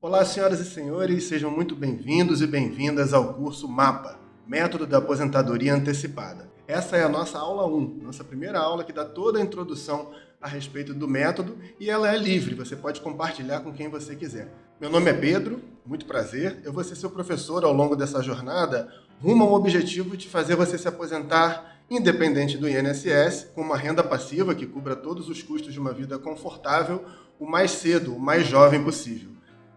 Olá, senhoras e senhores, sejam muito bem-vindos e bem-vindas ao curso MAPA, Método da Aposentadoria Antecipada. Essa é a nossa aula 1, nossa primeira aula que dá toda a introdução a respeito do método e ela é livre, você pode compartilhar com quem você quiser. Meu nome é Pedro, muito prazer, eu vou ser seu professor ao longo dessa jornada rumo ao objetivo de fazer você se aposentar independente do INSS, com uma renda passiva que cubra todos os custos de uma vida confortável, o mais cedo, o mais jovem possível.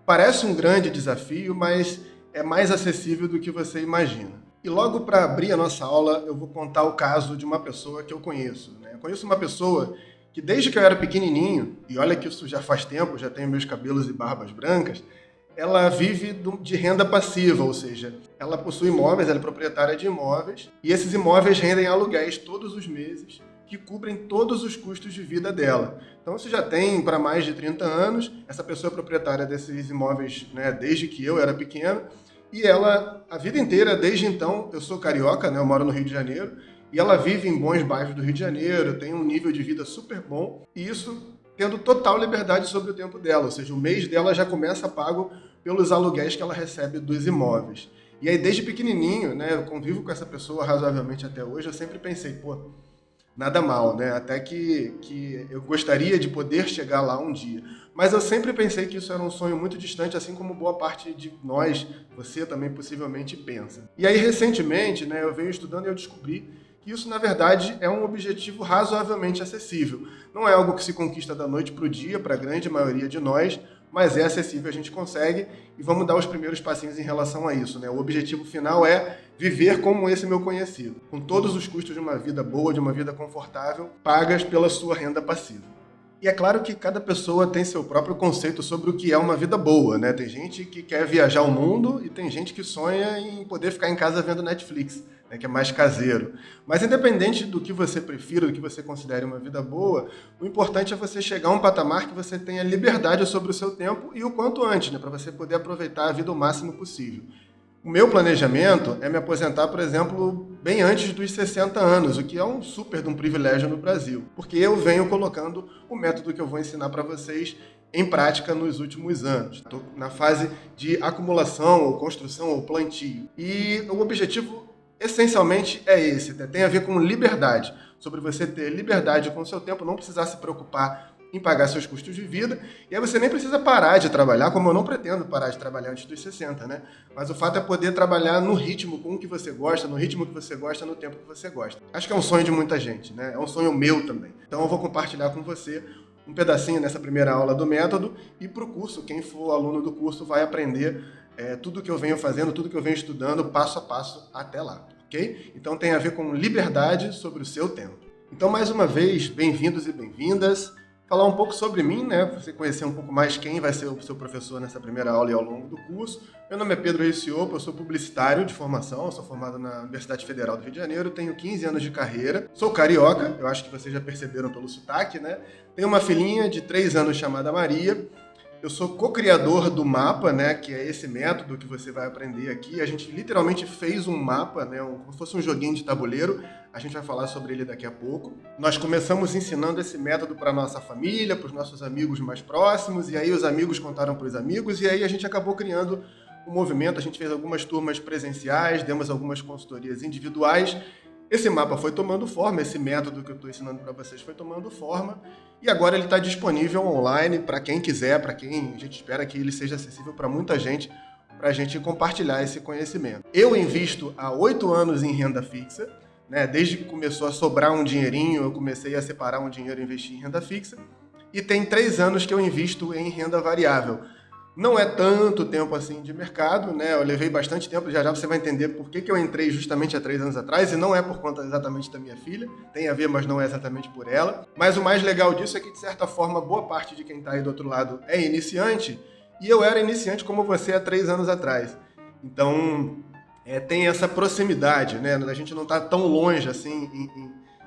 Parece um grande desafio, mas é mais acessível do que você imagina. E logo para abrir a nossa aula, eu vou contar o caso de uma pessoa que eu conheço. Eu conheço uma pessoa que desde que eu era pequenininho, e olha que isso já faz tempo, já tenho meus cabelos e barbas brancas, ela vive de renda passiva, ou seja, ela possui imóveis, ela é proprietária de imóveis, e esses imóveis rendem aluguéis todos os meses, que cobrem todos os custos de vida dela. Então, isso já tem para mais de 30 anos, essa pessoa é proprietária desses imóveis, desde que eu era pequeno, e ela, a vida inteira, desde então, eu sou carioca, eu moro no Rio de Janeiro, e ela vive em bons bairros do Rio de Janeiro, tem um nível de vida super bom, e isso tendo total liberdade sobre o tempo dela, ou seja, o mês dela já começa pago pelos aluguéis que ela recebe dos imóveis. E aí, desde pequenininho, eu convivo com essa pessoa razoavelmente até hoje, eu sempre pensei, nada mal, Até que eu gostaria de poder chegar lá um dia. Mas eu sempre pensei que isso era um sonho muito distante, assim como boa parte de nós, você também possivelmente pensa. E aí, recentemente, eu venho estudando e eu descobri que isso, na verdade, é um objetivo razoavelmente acessível. Não é algo que se conquista da noite para o dia, para a grande maioria de nós, mas é acessível, a gente consegue, e vamos dar os primeiros passinhos em relação a isso. O objetivo final é viver como esse meu conhecido, com todos os custos de uma vida boa, de uma vida confortável, pagas pela sua renda passiva. E é claro que cada pessoa tem seu próprio conceito sobre o que é uma vida boa, Tem gente que quer viajar o mundo e tem gente que sonha em poder ficar em casa vendo Netflix, que é mais caseiro. Mas independente do que você prefira, do que você considere uma vida boa, o importante é você chegar a um patamar que você tenha liberdade sobre o seu tempo e o quanto antes, para você poder aproveitar a vida o máximo possível. O meu planejamento é me aposentar, por exemplo, bem antes dos 60 anos, o que é um super de um privilégio no Brasil, porque eu venho colocando o método que eu vou ensinar para vocês em prática nos últimos anos. Estou na fase de acumulação, ou construção, ou plantio. E o objetivo, essencialmente, é esse, tem a ver com liberdade, sobre você ter liberdade com o seu tempo, não precisar se preocupar em pagar seus custos de vida, e aí você nem precisa parar de trabalhar, como eu não pretendo parar de trabalhar antes dos 60, Mas o fato é poder trabalhar no ritmo com o que você gosta, no ritmo que você gosta, no tempo que você gosta. Acho que é um sonho de muita gente, É um sonho meu também. Então eu vou compartilhar com você um pedacinho nessa primeira aula do método, e para o curso, quem for aluno do curso vai aprender tudo que eu venho fazendo, tudo que eu venho estudando, passo a passo até lá, ok? Então tem a ver com liberdade sobre o seu tempo. Então, mais uma vez, bem-vindos e bem-vindas. Falar um pouco sobre mim, Você conhecer um pouco mais quem vai ser o seu professor nessa primeira aula e ao longo do curso. Meu nome é Pedro Riccioppo, eu sou publicitário de formação, eu sou formado na Universidade Federal do Rio de Janeiro, tenho 15 anos de carreira, sou carioca, eu acho que vocês já perceberam pelo sotaque, Tenho uma filhinha de 3 anos chamada Maria. Eu sou co-criador do MAPA, que é esse método que você vai aprender aqui. A gente literalmente fez um mapa, como se fosse um joguinho de tabuleiro. A gente vai falar sobre ele daqui a pouco. Nós começamos ensinando esse método para a nossa família, para os nossos amigos mais próximos, e aí os amigos contaram para os amigos, e aí a gente acabou criando um movimento. A gente fez algumas turmas presenciais, demos algumas consultorias individuais. Esse mapa foi tomando forma, esse método que eu estou ensinando para vocês foi tomando forma, e agora ele está disponível online para quem quiser, para quem a gente espera que ele seja acessível para muita gente, para a gente compartilhar esse conhecimento. Eu invisto há 8 anos em renda fixa, desde que começou a sobrar um dinheirinho, eu comecei a separar um dinheiro e investir em renda fixa, e tem 3 anos que eu invisto em renda variável. Não é tanto tempo assim de mercado, Eu levei bastante tempo, já você vai entender por que eu entrei justamente há 3 anos atrás, e não é por conta exatamente da minha filha, tem a ver, mas não é exatamente por ela. Mas o mais legal disso é que, de certa forma, boa parte de quem está aí do outro lado é iniciante, e eu era iniciante como você há 3 anos atrás. Então, tem essa proximidade, A gente não está tão longe assim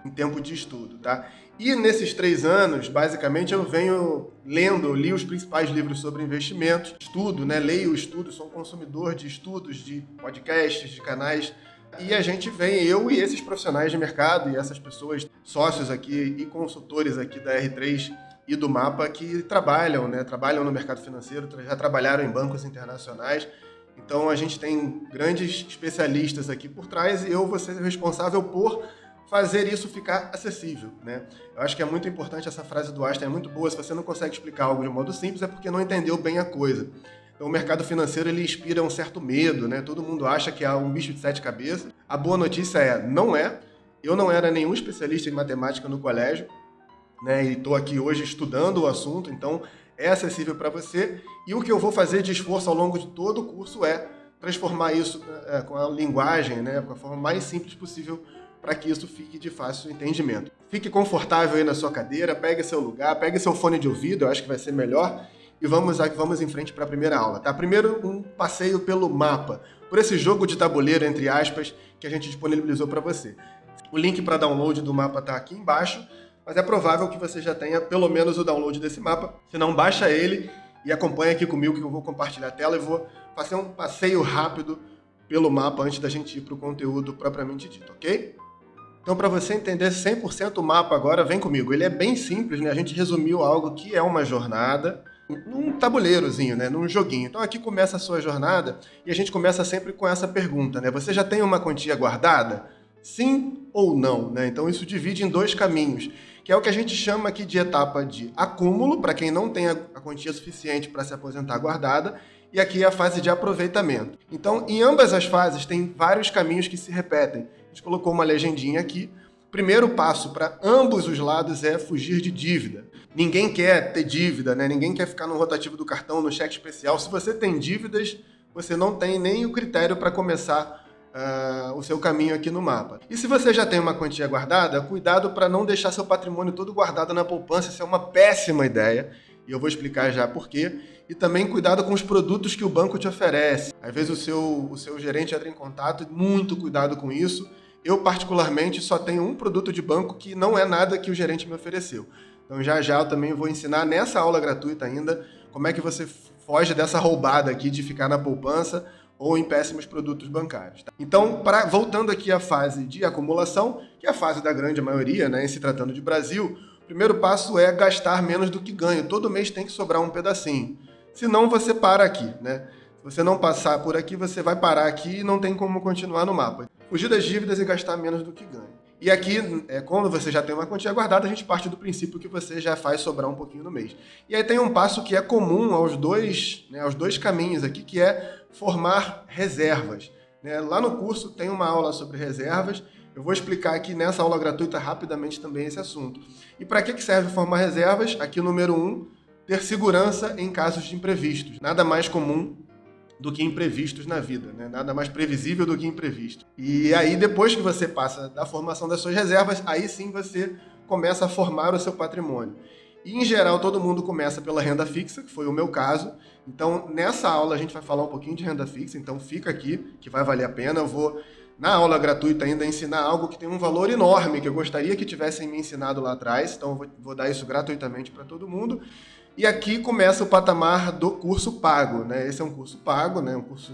em tempo de estudo, tá? E nesses 3 anos, basicamente, eu venho lendo, eu li os principais livros sobre investimentos, estudo, leio, estudo, sou um consumidor de estudos, de podcasts, de canais, e a gente vem, eu e esses profissionais de mercado e essas pessoas, sócios aqui e consultores aqui da R3, e do Mapa que trabalham, né? Trabalham no mercado financeiro, já trabalharam em bancos internacionais. Então a gente tem grandes especialistas aqui por trás e eu vou ser responsável por fazer isso ficar acessível, né? Eu acho que é muito importante essa frase do Einstein, é muito boa. Se você não consegue explicar algo de um modo simples, é porque não entendeu bem a coisa. Então, o mercado financeiro ele inspira um certo medo, né? Todo mundo acha que é um bicho de 7 cabeças. A boa notícia é, não é. Eu não era nenhum especialista em matemática no colégio, né? E estou aqui hoje estudando o assunto, então é acessível para você. E o que eu vou fazer de esforço ao longo de todo o curso é transformar isso com a linguagem, né? Com a forma mais simples possível, para que isso fique de fácil entendimento. Fique confortável aí na sua cadeira, pegue seu lugar, pegue seu fone de ouvido, eu acho que vai ser melhor, e vamos em frente para a primeira aula, tá? Primeiro, um passeio pelo mapa, por esse jogo de tabuleiro, entre aspas, que a gente disponibilizou para você. O link para download do mapa está aqui embaixo, mas é provável que você já tenha pelo menos o download desse mapa. Se não, baixa ele e acompanha aqui comigo que eu vou compartilhar a tela e vou fazer um passeio rápido pelo mapa antes da gente ir para o conteúdo propriamente dito, ok? Então, para você entender 100% o mapa agora, vem comigo. Ele é bem simples, né? A gente resumiu algo que é uma jornada num tabuleirozinho, né? Num joguinho. Então, aqui começa a sua jornada e a gente começa sempre com essa pergunta, né? Você já tem uma quantia guardada? Sim ou não, né? Então, isso divide em 2 caminhos, que é o que a gente chama aqui de etapa de acúmulo, para quem não tem a quantia suficiente para se aposentar guardada, e aqui é a fase de aproveitamento. Então, em ambas as fases, tem vários caminhos que se repetem. A gente colocou uma legendinha aqui. Primeiro passo para ambos os lados é fugir de dívida. Ninguém quer ter dívida, né? Ninguém quer ficar no rotativo do cartão, no cheque especial. Se você tem dívidas, você não tem nem o critério para começar o seu caminho aqui no mapa. E se você já tem uma quantia guardada, cuidado para não deixar seu patrimônio todo guardado na poupança. Isso é uma péssima ideia. E eu vou explicar já por quê. E também cuidado com os produtos que o banco te oferece. Às vezes o seu gerente entra em contato, muito cuidado com isso. Eu, particularmente, só tenho um produto de banco que não é nada que o gerente me ofereceu. Então, já eu também vou ensinar nessa aula gratuita ainda como é que você foge dessa roubada aqui de ficar na poupança ou em péssimos produtos bancários. Tá? Então, voltando aqui à fase de acumulação, que é a fase da grande maioria, né, em se tratando de Brasil, o primeiro passo é gastar menos do que ganha. Todo mês tem que sobrar um pedacinho. Senão, você para aqui, né? Se você não passar por aqui, você vai parar aqui e não tem como continuar no mapa. Fugir das dívidas e gastar menos do que ganha. E aqui, quando você já tem uma quantia guardada, a gente parte do princípio que você já faz sobrar um pouquinho no mês. E aí tem um passo que é comum aos dois caminhos aqui, que é formar reservas. Né? Lá no curso tem uma aula sobre reservas. Eu vou explicar aqui nessa aula gratuita rapidamente também esse assunto. E para que serve formar reservas? Aqui o número 1, ter segurança em casos de imprevistos. Nada mais comum do que imprevistos na vida, né? Nada mais previsível do que imprevisto. E aí, depois que você passa da formação das suas reservas, aí sim você começa a formar o seu patrimônio. E, em geral, todo mundo começa pela renda fixa, que foi o meu caso. Então, nessa aula, a gente vai falar um pouquinho de renda fixa, então fica aqui, que vai valer a pena. Eu vou, na aula gratuita ainda, ensinar algo que tem um valor enorme, que eu gostaria que tivessem me ensinado lá atrás, então eu vou dar isso gratuitamente para todo mundo. E aqui começa o patamar do curso pago, né? Esse é um curso pago, né? Um curso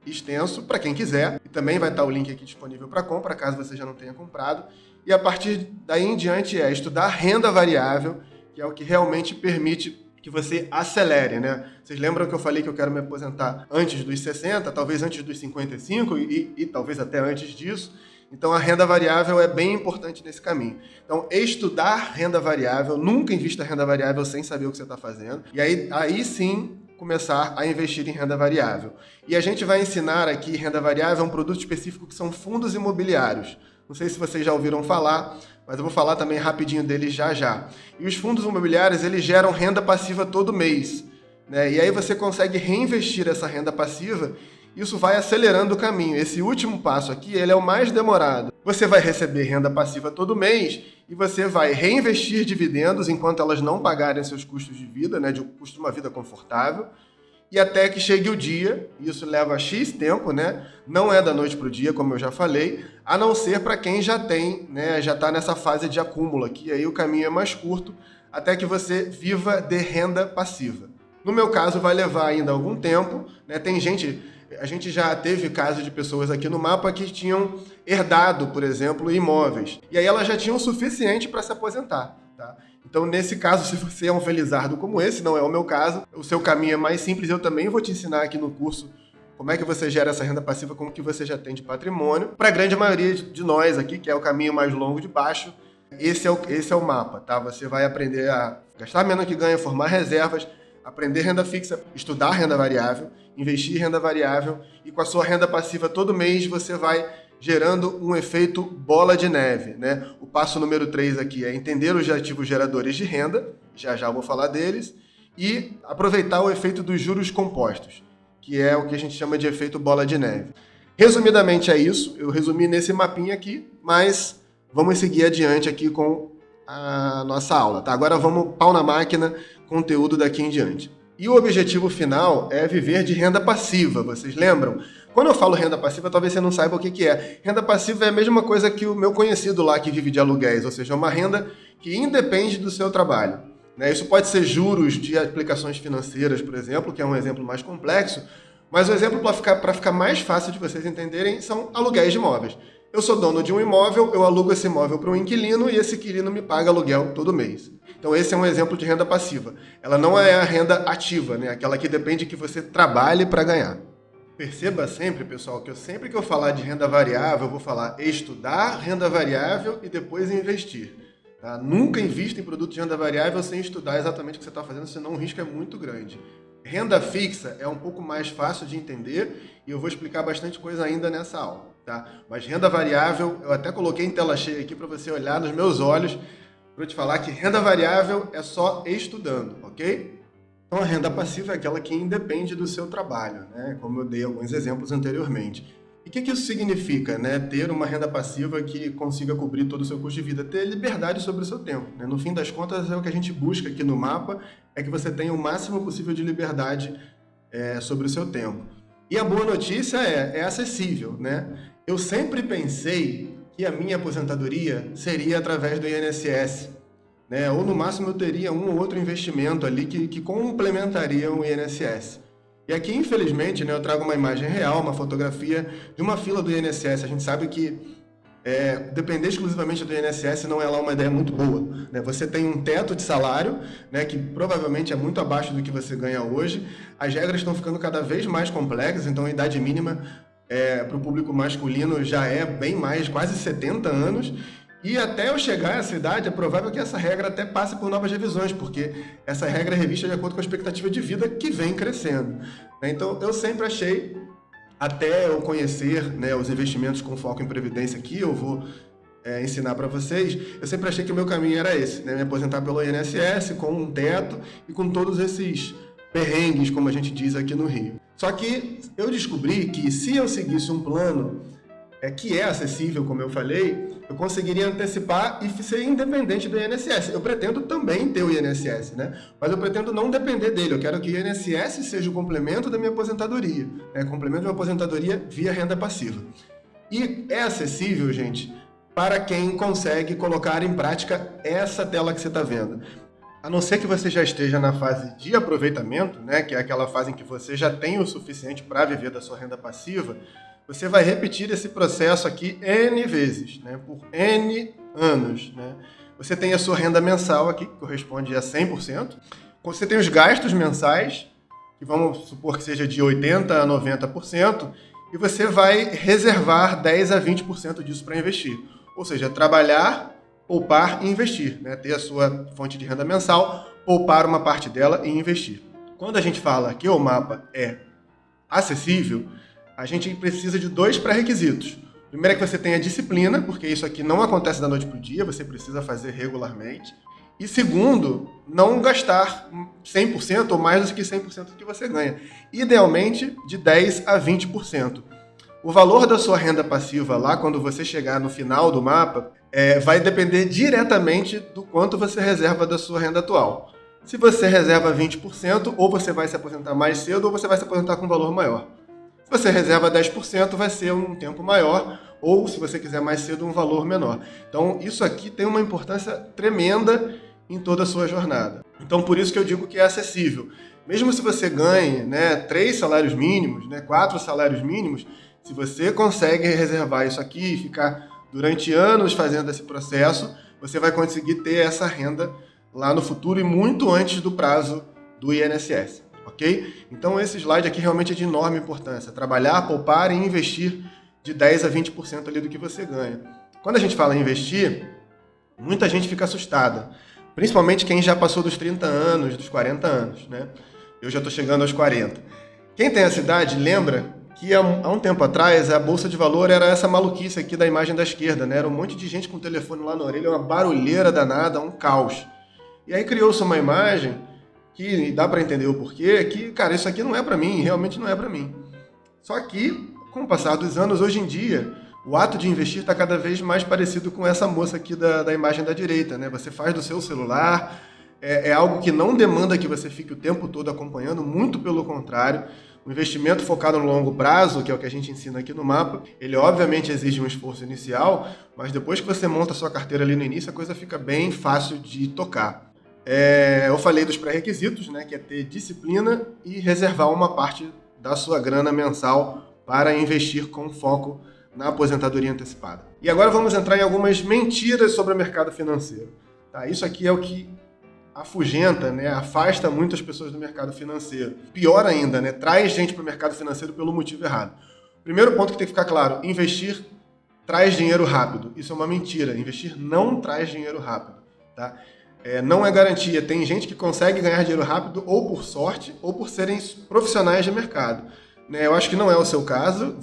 extenso para quem quiser. E também vai estar o link aqui disponível para compra, caso você já não tenha comprado. E a partir daí em diante é estudar renda variável, que é o que realmente permite que você acelere, né? Vocês lembram que eu falei que eu quero me aposentar antes dos 60, talvez antes dos 55 e talvez até antes disso? Então, a renda variável é bem importante nesse caminho. Então, estudar renda variável, nunca invista renda variável sem saber o que você está fazendo. E aí sim, começar a investir em renda variável. E a gente vai ensinar aqui renda variável, um produto específico que são fundos imobiliários. Não sei se vocês já ouviram falar, mas eu vou falar também rapidinho deles já. E os fundos imobiliários, eles geram renda passiva todo mês, né? E aí você consegue reinvestir essa renda passiva. Isso vai acelerando o caminho. Esse último passo aqui, ele é o mais demorado. Você vai receber renda passiva todo mês e você vai reinvestir dividendos enquanto elas não pagarem seus custos de vida, né, de custo de uma vida confortável, e até que chegue o dia, isso leva X tempo, né? Não é da noite para o dia, como eu já falei, a não ser para quem já tem, né, já está nessa fase de acúmulo aqui, aí o caminho é mais curto, até que você viva de renda passiva. No meu caso, vai levar ainda algum tempo, né? A gente já teve casos de pessoas aqui no mapa que tinham herdado, por exemplo, imóveis. E aí elas já tinham o suficiente para se aposentar. Tá? Então, nesse caso, se você é um felizardo como esse, não é o meu caso, o seu caminho é mais simples. Eu também vou te ensinar aqui no curso como é que você gera essa renda passiva com o que você já tem de patrimônio. Para a grande maioria de nós aqui, que é o caminho mais longo de baixo, esse é o mapa, tá? Você vai aprender a gastar menos que ganha, formar reservas, aprender renda fixa, estudar renda variável, investir em renda variável e com a sua renda passiva todo mês você vai gerando um efeito bola de neve, né? O passo número 3 aqui é entender os ativos geradores de renda, já eu vou falar deles, e aproveitar o efeito dos juros compostos, que é o que a gente chama de efeito bola de neve. Resumidamente é isso, eu resumi nesse mapinha aqui, mas vamos seguir adiante aqui com a nossa aula, tá? Agora vamos pau na máquina, conteúdo daqui em diante. E o objetivo final é viver de renda passiva, vocês lembram? Quando eu falo renda passiva, talvez você não saiba o que é. Renda passiva é a mesma coisa que o meu conhecido lá que vive de aluguéis, ou seja, é uma renda que independe do seu trabalho, né? Isso pode ser juros de aplicações financeiras, por exemplo, que é um exemplo mais complexo, mas o exemplo para ficar mais fácil de vocês entenderem são aluguéis de imóveis. Eu sou dono de um imóvel, eu alugo esse imóvel para um inquilino e esse inquilino me paga aluguel todo mês. Então esse é um exemplo de renda passiva. Ela não é a renda ativa, né? Aquela que depende que você trabalhe para ganhar. Perceba sempre, pessoal, que sempre que eu falar de renda variável, eu vou falar estudar renda variável e depois investir. Tá? Nunca invista em produto de renda variável sem estudar exatamente o que você está fazendo, senão o risco é muito grande. Renda fixa é um pouco mais fácil de entender e eu vou explicar bastante coisa ainda nessa aula. Tá? Mas renda variável, eu até coloquei em tela cheia aqui para você olhar nos meus olhos para te falar que renda variável é só estudando, ok? Então a renda passiva é aquela que independe do seu trabalho, né? Como eu dei alguns exemplos anteriormente. E o que isso significa, né? Ter uma renda passiva que consiga cobrir todo o seu custo de vida, ter liberdade sobre o seu tempo, né? No fim das contas, é o que a gente busca aqui no mapa, é que você tenha o máximo possível de liberdade sobre o seu tempo. E a boa notícia é acessível, né? Eu sempre pensei que a minha aposentadoria seria através do INSS, né? Ou no máximo eu teria um ou outro investimento ali que complementaria o INSS. E aqui, infelizmente, né, eu trago uma imagem real, uma fotografia de uma fila do INSS. A gente sabe que depender exclusivamente do INSS não é lá uma ideia muito boa, né? Você tem um teto de salário, né, que provavelmente é muito abaixo do que você ganha hoje. As regras estão ficando cada vez mais complexas, então a idade mínima para o público masculino já é bem mais, quase 70 anos. E até eu chegar a essa idade, é provável que essa regra até passe por novas revisões, porque essa regra é revista de acordo com a expectativa de vida que vem crescendo. Então, eu sempre achei, até eu conhecer, né, os investimentos com foco em previdência que eu vou ensinar para vocês, eu sempre achei que o meu caminho era esse, né, me aposentar pelo INSS, com um teto e com todos esses perrengues, como a gente diz aqui no Rio. Só que eu descobri que se eu seguisse um plano que é acessível, como eu falei, eu conseguiria antecipar e ser independente do INSS. Eu pretendo também ter o INSS, né? Mas eu pretendo não depender dele. Eu quero que o INSS seja o complemento da minha aposentadoria, né? Complemento da minha aposentadoria via renda passiva. E é acessível, gente, para quem consegue colocar em prática essa tela que você está vendo. A não ser que você já esteja na fase de aproveitamento, né? Que é aquela fase em que você já tem o suficiente para viver da sua renda passiva, você vai repetir esse processo aqui N vezes, né, por N anos. Né? Você tem a sua renda mensal aqui, que corresponde a 100%. Você tem os gastos mensais, que vamos supor que seja de 80% a 90%, e você vai reservar 10% a 20% disso para investir. Ou seja, trabalhar, poupar e investir. Né? Ter a sua fonte de renda mensal, poupar uma parte dela e investir. Quando a gente fala que o mapa é acessível, a gente precisa de 2 pré-requisitos. Primeiro é que você tenha disciplina, porque isso aqui não acontece da noite para o dia, você precisa fazer regularmente. E segundo, não gastar 100% ou mais do que 100% do que você ganha. Idealmente, de 10% a 20%. O valor da sua renda passiva lá, quando você chegar no final do mapa, vai depender diretamente do quanto você reserva da sua renda atual. Se você reserva 20%, ou você vai se aposentar mais cedo, ou você vai se aposentar com um valor maior. Se você reserva 10%, vai ser um tempo maior, ou, se você quiser mais cedo, um valor menor. Então, isso aqui tem uma importância tremenda em toda a sua jornada. Então, por isso que eu digo que é acessível. Mesmo se você ganhe, né, 3 salários mínimos, né, 4 salários mínimos, se você consegue reservar isso aqui e ficar durante anos fazendo esse processo, você vai conseguir ter essa renda lá no futuro e muito antes do prazo do INSS, ok? Então esse slide aqui realmente é de enorme importância. Trabalhar, poupar e investir de 10 a 20% ali do que você ganha. Quando a gente fala em investir, muita gente fica assustada, principalmente quem já passou dos 30 anos, dos 40 anos, né? Eu já estou chegando aos 40. Quem tem essa idade lembra que há um tempo atrás a Bolsa de Valor era essa maluquice aqui da imagem da esquerda, né? Era um monte de gente com o telefone lá na orelha, uma barulheira danada, um caos. E aí criou-se uma imagem que dá para entender o porquê, que, cara, isso aqui não é para mim, realmente não é para mim. Só que, com o passar dos anos, hoje em dia, o ato de investir está cada vez mais parecido com essa moça aqui da imagem da direita, né? Você faz do seu celular, é algo que não demanda que você fique o tempo todo acompanhando, muito pelo contrário. O investimento focado no longo prazo, que é o que a gente ensina aqui no mapa, ele obviamente exige um esforço inicial, mas depois que você monta a sua carteira ali no início, a coisa fica bem fácil de tocar. Eu falei dos pré-requisitos, né, que é ter disciplina e reservar uma parte da sua grana mensal para investir com foco na aposentadoria antecipada. E agora vamos entrar em algumas mentiras sobre o mercado financeiro. Tá? Isso aqui é o que afugenta, né, afasta muitas pessoas do mercado financeiro. Pior ainda, né, traz gente para o mercado financeiro pelo motivo errado. Primeiro ponto que tem que ficar claro, investir traz dinheiro rápido. Isso é uma mentira. Investir não traz dinheiro rápido. Tá? Não é garantia. Tem gente que consegue ganhar dinheiro rápido ou por sorte ou por serem profissionais de mercado. Eu acho que não é o seu caso.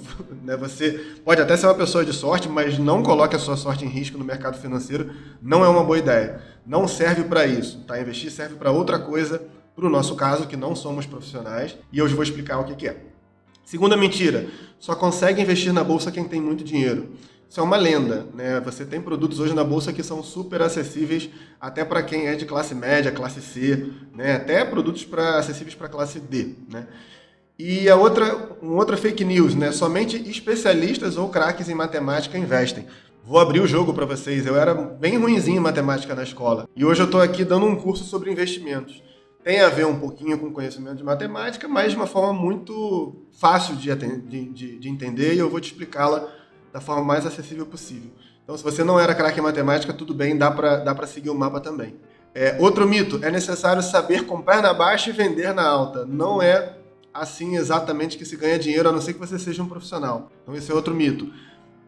Você pode até ser uma pessoa de sorte, mas não coloque a sua sorte em risco no mercado financeiro. Não é uma boa ideia. Não serve para isso. Tá? Investir serve para outra coisa, para o nosso caso, que não somos profissionais. E eu vou explicar o que é. Segunda mentira. Só consegue investir na bolsa quem tem muito dinheiro. Isso é uma lenda, né? Você tem produtos hoje na bolsa que são super acessíveis até para quem é de classe média, classe C, né? Até produtos acessíveis para classe D, né? E outra fake news, né? Somente especialistas ou craques em matemática investem. Vou abrir o jogo para vocês. Eu era bem ruinzinho em matemática na escola e hoje eu estou aqui dando um curso sobre investimentos. Tem a ver um pouquinho com conhecimento de matemática, mas de uma forma muito fácil de entender e eu vou te explicá-la da forma mais acessível possível. Então, se você não era craque em matemática, tudo bem, dá para seguir o mapa também. Outro mito, é necessário saber comprar na baixa e vender na alta. Não é assim exatamente que se ganha dinheiro, a não ser que você seja um profissional. Então, esse é outro mito.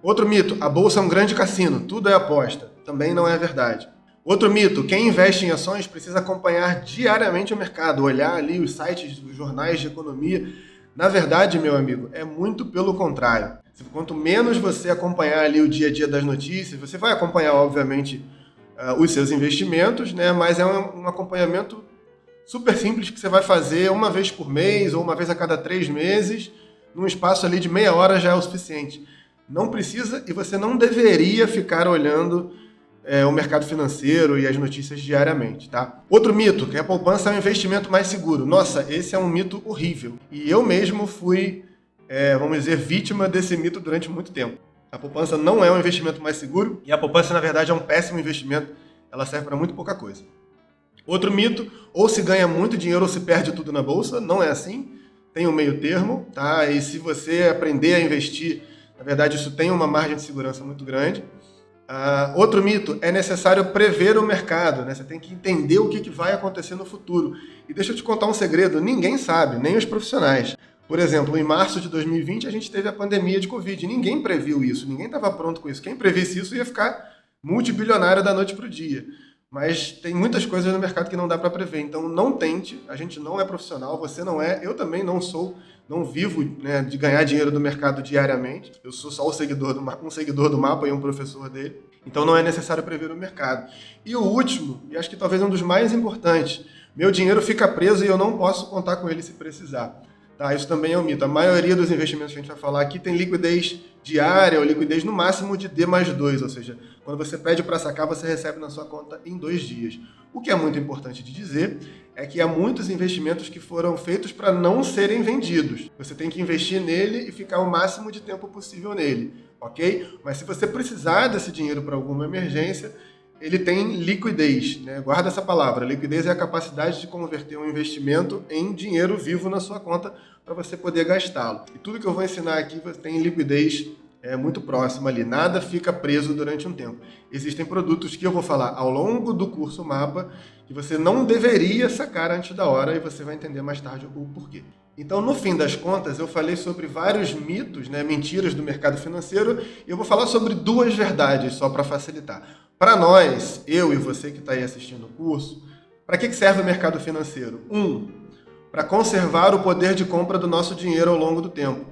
Outro mito, a bolsa é um grande cassino, tudo é aposta. Também não é verdade. Outro mito, quem investe em ações precisa acompanhar diariamente o mercado, olhar ali os sites, os jornais de economia. Na verdade, meu amigo, é muito pelo contrário. Quanto menos você acompanhar ali o dia a dia das notícias, você vai acompanhar, obviamente, os seus investimentos, né? Mas é um acompanhamento super simples que você vai fazer uma vez por mês ou uma vez a cada 3 meses, num espaço ali de meia hora já é o suficiente. Não precisa e você não deveria ficar olhando o mercado financeiro e as notícias diariamente, tá? Outro mito, que a poupança é um investimento mais seguro. Nossa, esse é um mito horrível. E eu mesmo fui, vamos dizer, vítima desse mito durante muito tempo. A poupança não é um investimento mais seguro e a poupança, na verdade, é um péssimo investimento. Ela serve para muito pouca coisa. Outro mito, ou se ganha muito dinheiro ou se perde tudo na bolsa. Não é assim. Tem um meio termo, tá? E se você aprender a investir, na verdade, isso tem uma margem de segurança muito grande. Outro mito, é necessário prever o mercado, né? Você tem que entender o que vai acontecer no futuro. E deixa eu te contar um segredo, ninguém sabe, nem os profissionais. Por exemplo, em março de 2020 a gente teve a pandemia de Covid, ninguém previu isso, ninguém estava pronto com isso. Quem previsse isso ia ficar multibilionário da noite para o dia. Mas tem muitas coisas no mercado que não dá para prever, então não tente, a gente não é profissional, você não é, eu também não sou, não vivo, né, de ganhar dinheiro do mercado diariamente, eu sou só um seguidor do mapa e um professor dele, então não é necessário prever o mercado. E o último, e acho que talvez um dos mais importantes, meu dinheiro fica preso e eu não posso contar com ele se precisar. Tá, isso também é um mito. A maioria dos investimentos que a gente vai falar aqui tem liquidez diária ou liquidez no máximo de D+2, ou seja, quando você pede para sacar, você recebe na sua conta em 2 dias. O que é muito importante de dizer é que há muitos investimentos que foram feitos para não serem vendidos. Você tem que investir nele e ficar o máximo de tempo possível nele, ok? Mas se você precisar desse dinheiro para alguma emergência, ele tem liquidez, né? Guarda essa palavra. Liquidez é a capacidade de converter um investimento em dinheiro vivo na sua conta para você poder gastá-lo. E tudo que eu vou ensinar aqui tem liquidez é muito próximo ali, nada fica preso durante um tempo. Existem produtos que eu vou falar ao longo do curso Mapa que você não deveria sacar antes da hora e você vai entender mais tarde o porquê. Então, no fim das contas, eu falei sobre vários mitos, né, mentiras do mercado financeiro, e eu vou falar sobre 2 verdades, só para facilitar. Para nós, eu e você que está aí assistindo o curso, para que serve o mercado financeiro? Para conservar o poder de compra do nosso dinheiro ao longo do tempo.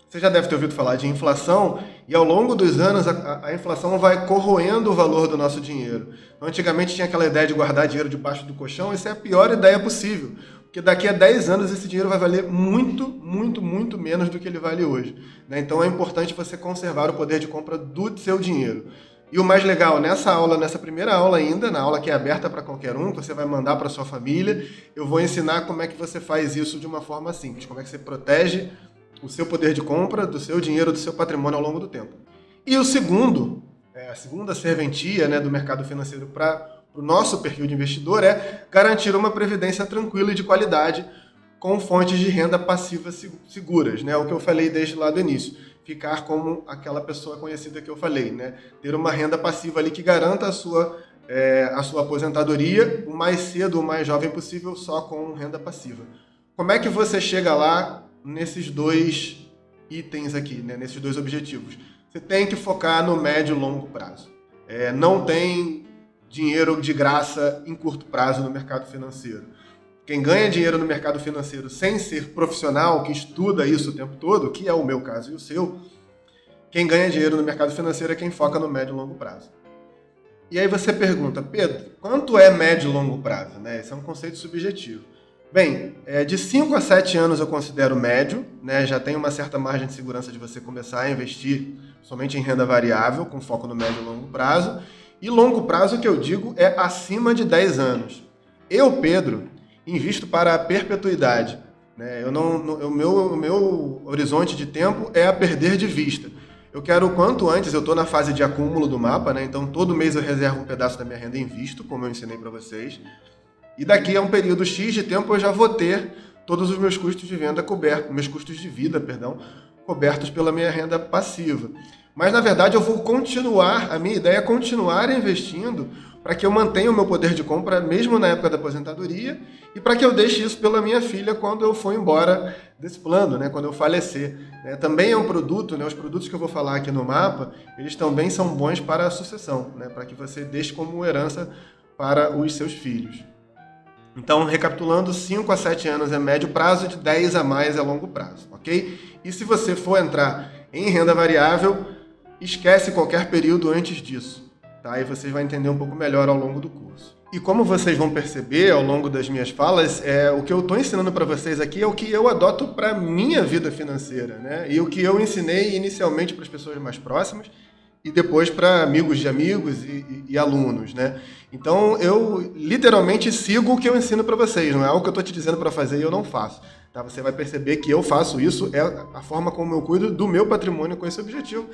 Você já deve ter ouvido falar de inflação, e ao longo dos anos a inflação vai corroendo o valor do nosso dinheiro. Então, antigamente tinha aquela ideia de guardar dinheiro debaixo do colchão, isso é a pior ideia possível, porque daqui a 10 anos esse dinheiro vai valer muito, muito, muito menos do que ele vale hoje. Então é importante você conservar o poder de compra do seu dinheiro. E o mais legal, nessa primeira aula ainda, na aula que é aberta para qualquer um, que você vai mandar para sua família, eu vou ensinar como é que você faz isso de uma forma simples, como é que você protege o seu poder de compra, do seu dinheiro, do seu patrimônio ao longo do tempo. E o segundo, a segunda serventia, né, do mercado financeiro para o nosso perfil de investidor é garantir uma previdência tranquila e de qualidade com fontes de renda passiva seguras, né? O que eu falei desde lá do início. Ficar como aquela pessoa conhecida que eu falei, né? Ter uma renda passiva ali que garanta a sua aposentadoria o mais cedo, o mais jovem possível, só com renda passiva. Como é que você chega lá nesses 2 itens aqui, né? Nesses 2 objetivos? Você tem que focar no médio e longo prazo. Não tem dinheiro de graça em curto prazo no mercado financeiro. Quem ganha dinheiro no mercado financeiro sem ser profissional, que estuda isso o tempo todo, que é o meu caso e o seu, quem ganha dinheiro no mercado financeiro é quem foca no médio e longo prazo. E aí você pergunta, Pedro, quanto é médio e longo prazo? Né? Esse é um conceito subjetivo. Bem, de 5 a 7 anos eu considero médio, né? Já tem uma certa margem de segurança de você começar a investir somente em renda variável, com foco no médio e longo prazo. E longo prazo, que eu digo, é acima de 10 anos. Eu, Pedro, invisto para a perpetuidade. Né? O meu horizonte de tempo é a perder de vista. Eu quero o quanto antes, eu estou na fase de acúmulo do mapa, né? Então todo mês eu reservo um pedaço da minha renda e invisto, como eu ensinei para vocês. E daqui a um período X de tempo eu já vou ter todos os meus custos de venda cobertos, meus custos de vida, cobertos pela minha renda passiva. Mas, na verdade, a minha ideia é continuar investindo para que eu mantenha o meu poder de compra mesmo na época da aposentadoria e para que eu deixe isso pela minha filha quando eu for embora desse plano, né, quando eu falecer. Também é um produto, né, os produtos que eu vou falar aqui no mapa, eles também são bons para a sucessão, né, para que você deixe como herança para os seus filhos. Então, recapitulando, 5 a 7 anos é médio prazo, de 10 a mais é longo prazo, ok? E se você for entrar em renda variável, esquece qualquer período antes disso, tá? E vocês vão entender um pouco melhor ao longo do curso. E como vocês vão perceber ao longo das minhas falas, o que eu estou ensinando para vocês aqui é o que eu adoto para a minha vida financeira, né? E o que eu ensinei inicialmente para as pessoas mais próximas e depois para amigos de amigos e alunos, né? Então, eu literalmente sigo o que eu ensino para vocês, não é algo que eu estou te dizendo para fazer e eu não faço. Tá? Você vai perceber que eu faço isso, é a forma como eu cuido do meu patrimônio com esse objetivo.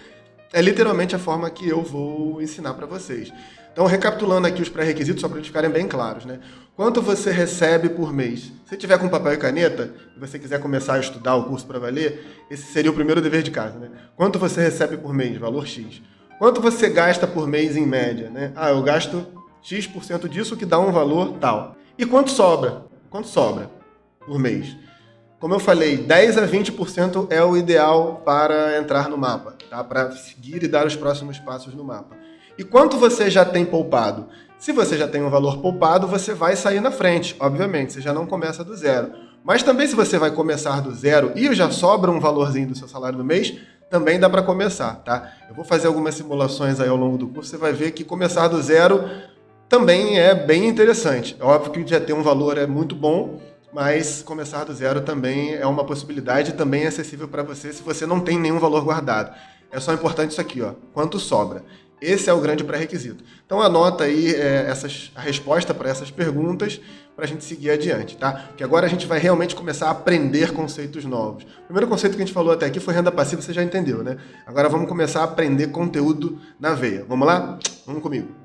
É literalmente a forma que eu vou ensinar para vocês. Então, recapitulando aqui os pré-requisitos, só para eles ficarem bem claros, né? Quanto você recebe por mês? Se tiver com papel e caneta, e você quiser começar a estudar o curso para valer, esse seria o primeiro dever de casa, né? Quanto você recebe por mês? Valor X. Quanto você gasta por mês em média, né? Eu gasto X% disso, que dá um valor tal. E quanto sobra? Quanto sobra por mês? Como eu falei, 10 a 20% é o ideal para entrar no mapa, tá? Para seguir e dar os próximos passos no mapa. E quanto você já tem poupado? Se você já tem um valor poupado, você vai sair na frente, obviamente, você já não começa do zero. Mas também se você vai começar do zero e já sobra um valorzinho do seu salário do mês, também dá para começar, tá? Eu vou fazer algumas simulações aí ao longo do curso, você vai ver que começar do zero também é bem interessante. É óbvio que já ter um valor é muito bom, mas começar do zero também é uma possibilidade, também é acessível para você se você não tem nenhum valor guardado. É só importante isso aqui, ó, quanto sobra. Esse é o grande pré-requisito. Então anota aí a resposta para essas perguntas para a gente seguir adiante, tá? Porque agora a gente vai realmente começar a aprender conceitos novos. O primeiro conceito que a gente falou até aqui foi renda passiva, você já entendeu, né? Agora vamos começar a aprender conteúdo na veia. Vamos lá? Vamos comigo.